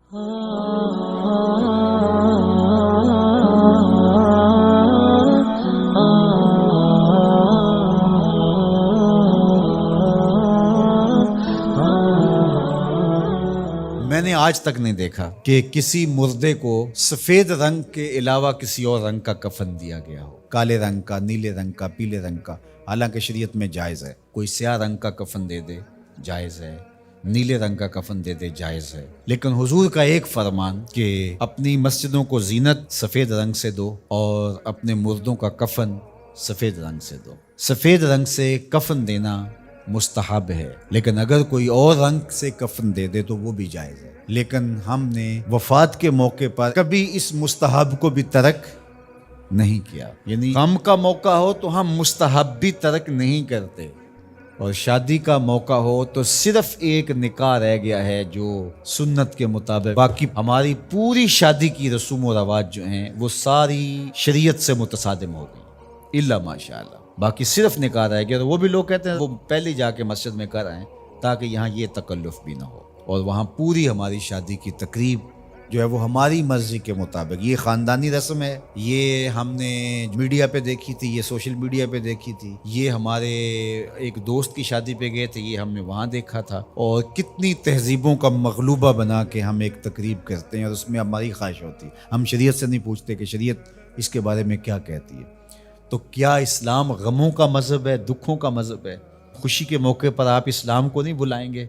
میں نے آج تک نہیں دیکھا کہ کسی مردے کو سفید رنگ کے علاوہ کسی اور رنگ کا کفن دیا گیا ہو، کالے رنگ کا، نیلے رنگ کا، پیلے رنگ کا۔ حالانکہ شریعت میں جائز ہے، کوئی سیاہ رنگ کا کفن دے دے جائز ہے، نیلے رنگ کا کفن دے دے جائز ہے، لیکن حضور کا ایک فرمان کہ اپنی مسجدوں کو زینت سفید رنگ سے دو اور اپنے مردوں کا کفن سفید رنگ سے دو۔ سفید رنگ سے کفن دینا مستحب ہے، لیکن اگر کوئی اور رنگ سے کفن دے دے تو وہ بھی جائز ہے۔ لیکن ہم نے وفات کے موقع پر کبھی اس مستحب کو بھی ترک نہیں کیا، یعنی غم کا موقع ہو تو ہم مستحب بھی ترک نہیں کرتے، اور شادی کا موقع ہو تو صرف ایک نکاح رہ گیا ہے جو سنت کے مطابق، باقی ہماری پوری شادی کی رسوم و رواج جو ہیں وہ ساری شریعت سے متصادم ہو گئی، الا ماشاء اللہ۔ باقی صرف نکاح رہ گیا، تو وہ بھی لوگ کہتے ہیں وہ پہلے جا کے مسجد میں کر آئیں تاکہ یہاں یہ تکلف بھی نہ ہو، اور وہاں پوری ہماری شادی کی تقریب جو ہے وہ ہماری مرضی کے مطابق۔ یہ خاندانی رسم ہے، یہ ہم نے میڈیا پہ دیکھی تھی، یہ سوشل میڈیا پہ دیکھی تھی، یہ ہمارے ایک دوست کی شادی پہ گئے تھے، یہ ہم نے وہاں دیکھا تھا، اور کتنی تہذیبوں کا مغلوبہ بنا کے ہم ایک تقریب کرتے ہیں اور اس میں ہماری خواہش ہوتی ہے۔ ہم شریعت سے نہیں پوچھتے کہ شریعت اس کے بارے میں کیا کہتی ہے۔ تو کیا اسلام غموں کا مذہب ہے، دکھوں کا مذہب ہے؟ خوشی کے موقع پر آپ اسلام کو نہیں بلائیں گے؟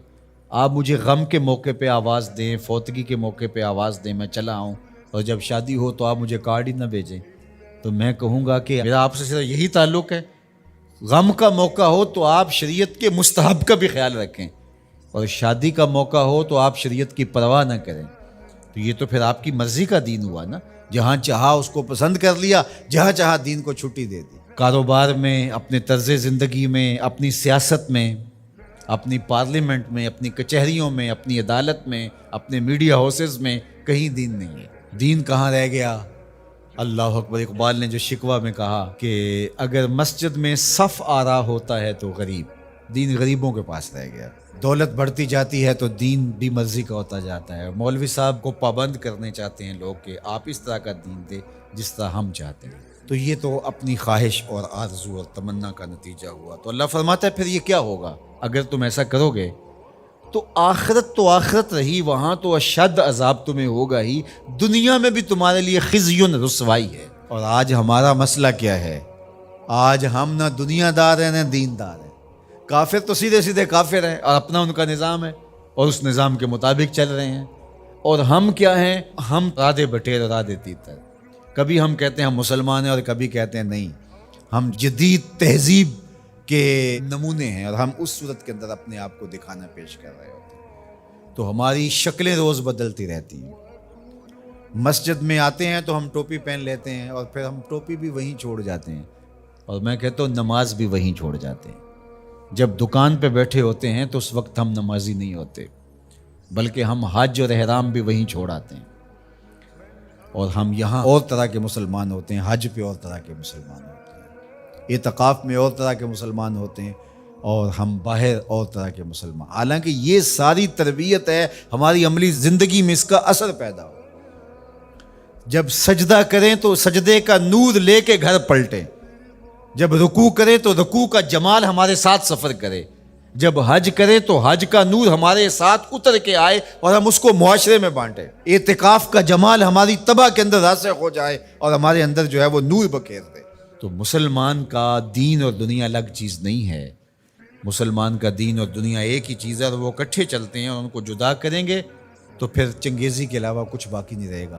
آپ مجھے غم کے موقع پہ آواز دیں، فوتگی کے موقع پہ آواز دیں، میں چلا آؤں، اور جب شادی ہو تو آپ مجھے کارڈ ہی نہ بھیجیں، تو میں کہوں گا کہ میرا آپ سے صرف یہی تعلق ہے۔ غم کا موقع ہو تو آپ شریعت کے مستحب کا بھی خیال رکھیں، اور شادی کا موقع ہو تو آپ شریعت کی پرواہ نہ کریں۔ تو یہ تو پھر آپ کی مرضی کا دین ہوا نا، جہاں چاہا اس کو پسند کر لیا، جہاں چاہا دین کو چھٹی دے دی۔ کاروبار میں، اپنے طرز زندگی میں، اپنی سیاست میں، اپنی پارلیمنٹ میں، اپنی کچہریوں میں، اپنی عدالت میں، اپنے میڈیا ہاؤسز میں کہیں دین نہیں ہے۔ دین کہاں رہ گیا؟ اللہ اکبر۔ اقبال نے جو شکوہ میں کہا کہ اگر مسجد میں صف آ رہا ہوتا ہے تو غریب، دین غریبوں کے پاس رہ گیا۔ دولت بڑھتی جاتی ہے تو دین بھی مرضی کا ہوتا جاتا ہے۔ مولوی صاحب کو پابند کرنے چاہتے ہیں لوگ کہ آپ اس طرح کا دین دے جس طرح ہم چاہتے ہیں، تو یہ تو اپنی خواہش اور آرزو اور تمنا کا نتیجہ ہوا۔ تو اللہ فرماتا ہے پھر یہ کیا ہوگا اگر تم ایسا کرو گے تو آخرت رہی، وہاں تو اشد عذاب تمہیں ہوگا ہی، دنیا میں بھی تمہارے لیے خزی و رسوائی ہے۔ اور آج ہمارا مسئلہ کیا ہے؟ آج ہم نہ دنیا دار ہیں نہ دین دار ہیں۔ کافر تو سیدھے سیدھے کافر ہیں اور اپنا ان کا نظام ہے اور اس نظام کے مطابق چل رہے ہیں، اور ہم کیا ہیں؟ ہم رادے بٹیر اور رادے تیتر۔ کبھی ہم کہتے ہیں ہم مسلمان ہیں اور کبھی کہتے ہیں نہیں، ہم جدید تہذیب کے نمونے ہیں، اور ہم اس صورت کے اندر اپنے آپ کو دکھانا پیش کر رہے ہوتے ہیں۔ تو ہماری شکلیں روز بدلتی رہتی ہیں۔ مسجد میں آتے ہیں تو ہم ٹوپی پہن لیتے ہیں، اور پھر ہم ٹوپی بھی وہیں چھوڑ جاتے ہیں، اور میں کہتا ہوں نماز بھی وہیں چھوڑ جاتے ہیں۔ جب دکان پہ بیٹھے ہوتے ہیں تو اس وقت ہم نمازی نہیں ہوتے، بلکہ ہم حج اور احرام بھی وہیں چھوڑ آتے ہیں، اور ہم یہاں اور طرح کے مسلمان ہوتے ہیں، حج پہ اور طرح کے مسلمان ہوتے ہیں، اعتکاف میں اور طرح کے مسلمان ہوتے ہیں، اور ہم باہر اور طرح کے مسلمان۔ حالانکہ یہ ساری تربیت ہے ہماری عملی زندگی میں، اس کا اثر پیدا ہو۔ جب سجدہ کریں تو سجدے کا نور لے کے گھر پلٹیں، جب رکوع کرے تو رکوع کا جمال ہمارے ساتھ سفر کرے، جب حج کرے تو حج کا نور ہمارے ساتھ اتر کے آئے اور ہم اس کو معاشرے میں بانٹیں، اعتکاف کا جمال ہماری طبع کے اندر راسخ ہو جائے اور ہمارے اندر جو ہے وہ نور بکھیر دے۔ تو مسلمان کا دین اور دنیا الگ چیز نہیں ہے، مسلمان کا دین اور دنیا ایک ہی چیز ہے، اور وہ اکٹھے چلتے ہیں، اور ان کو جدا کریں گے تو پھر چنگیزی کے علاوہ کچھ باقی نہیں رہے گا۔